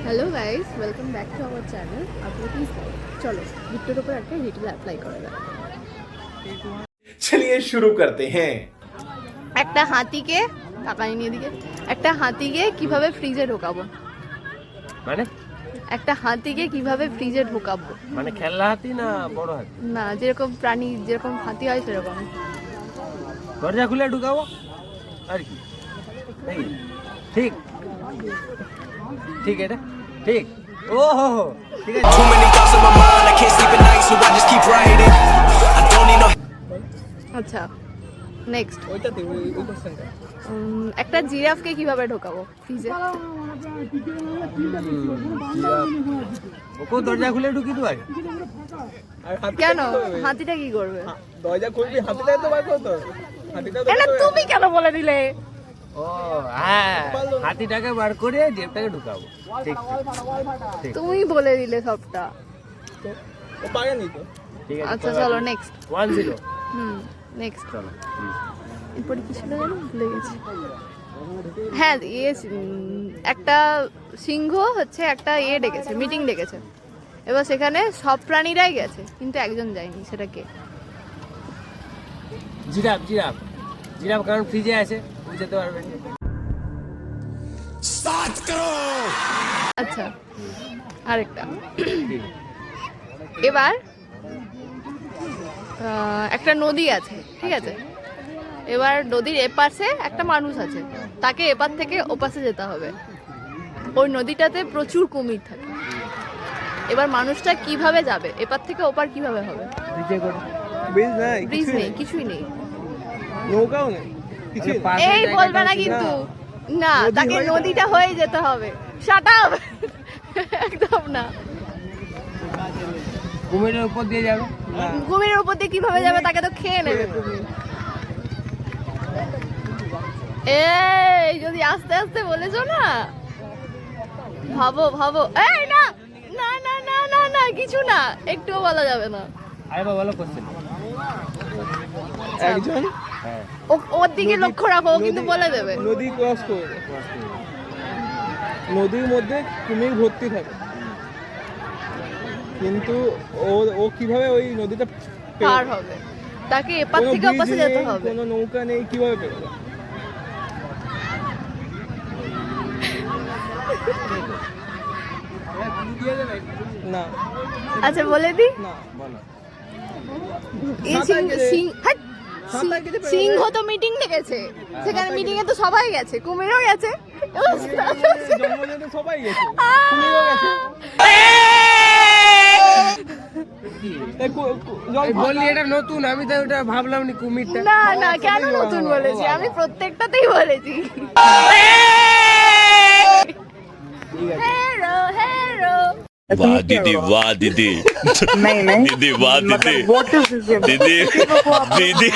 Hello guys, welcome back to our channel. आप लोग please चलो गिफ्टेर ऊपर একটা রিটেল অ্যাপ্লাই করা যাক। चलिए शुरू करते हैं। একটা হাতিকে টাকা নিয়ে দিকে একটা হাতিকে কিভাবে ফ্রিজে ঢোকাবো? মানে একটা হাতিকে কিভাবে ফ্রিজে ঢোকাবো? মানে খেলনা হাতি না বড় হাতি? না, যেরকম প্রাণী যেরকম হাতি হয় সেরকম। দরজা খুলে ঢুকাবো আর কি? নাকি? ঠিক ঠিক এটা ঠিক। ও হো হো ঠিক আছে। Too many thoughts in my mind, I can't sleep at night, so I just keep writing. I don't need no. আচ্ছা, নেক্সট ওইটাতে ওই কোশ্চেনটা। একটা জিরাফকে কিভাবে ঢোকাবো ফ্রিজে? ওকে দরজা খুলে ঢুকি তো আগে। কেন? হাতিটা কি করবে? দরজা খুলবি, হাতিটা তো বার করতে হবে। হাতিটা তো এটা তুমি কেন বলে দিলে? ও হ্যাঁ, হাতিটাকে বার করে জেবটাকে ঢুকাবো। ঠিক ঠিক। তুমি বলে দিলে সবটা। ও পারেনি তো। ঠিক আছে। আচ্ছা চলো নেক্সট। 1-0 নেক্সট চলো প্লিজ। এরপরে কি ছিল জানো, ভুলে গেছি। হ্যাঁ, একটা সিংহ হচ্ছে একটা ডেকেছে, মিটিং ডেকেছে। এবার সেখানে সব প্রাণীরাই গেছে কিন্তু একজন যায়নি, সেটা কে? জিরাফ জিরাফ জিরাফ, কারণ ফ্রিজে আছে, ও যেতে পারবে না। আচ্ছা, আরেকটা। এবার একটা নদী আছে, ঠিক আছে? এবার নদীর এপাশে একটা মানুষ আছে, তাকে এপার থেকে ওপাশে যেতে হবে। ওই নদীটাতে প্রচুর কুমির থাকে। এবার মানুষটা কিভাবে যাবে? এপার থেকে ওপার কিভাবে হবে? ফ্রিজে করে ব্রিজ নাই, ব্রিজ নেই, কিছুই নেই। নৌকাও নেই, কিছু এই বলবে না কিন্তু, না, তাকে নদীটা হয়ে যেতে হবে। Shut up. একদম না। কুমিরের উপর দিয়ে যাবে। কুমিরের উপর দিয়ে কিভাবে যাবে? তাকে তো খেয়ে নেবে কুমির। এই যদি আস্তে আস্তে বলেছো না, ভাবো ভাবো। এই না না না না না না, কিছু না, একটুও বলা যাবে না। আরে বাবা, ভালো কোশ্চেন। একজন হ্যাঁ, ওর দিকে লক্ষ্য রাখো, ও কিন্তু বলে দেবে। নদী ক্রস করবে, নদীর মধ্যে কুমির ভর্তি থাকে, কিন্তু ও কিভাবে ওই নদীটা পার হবে? তাকে এপার কোনো থেকে ব্রিজ ওপাশে নেই, যেতে হবে। কোনো নৌকা নেই, কিভাবে পেরোবে? না আচ্ছা বলে দি। না, বলো। এই সিংহ তো মিটিং ডেকেছে, সেখানে মিটিং এ তো সবাই গেছে, কুমিরও গেছে। জন্মদিনে সবাই গেছে, কুমিরও গেছে। বললি এটা নতুন, আমি তো ওটা ভাবলাম নি কুমিরটা। না না, কেন নতুন বলেছি? আমি প্রত্যেকটাতেই বলেছি। হেরো হেরো। वाह दीदी वाह दीदी नहीं नहीं दीदी वाह दीदी मतलब what is this? दीदी दीदी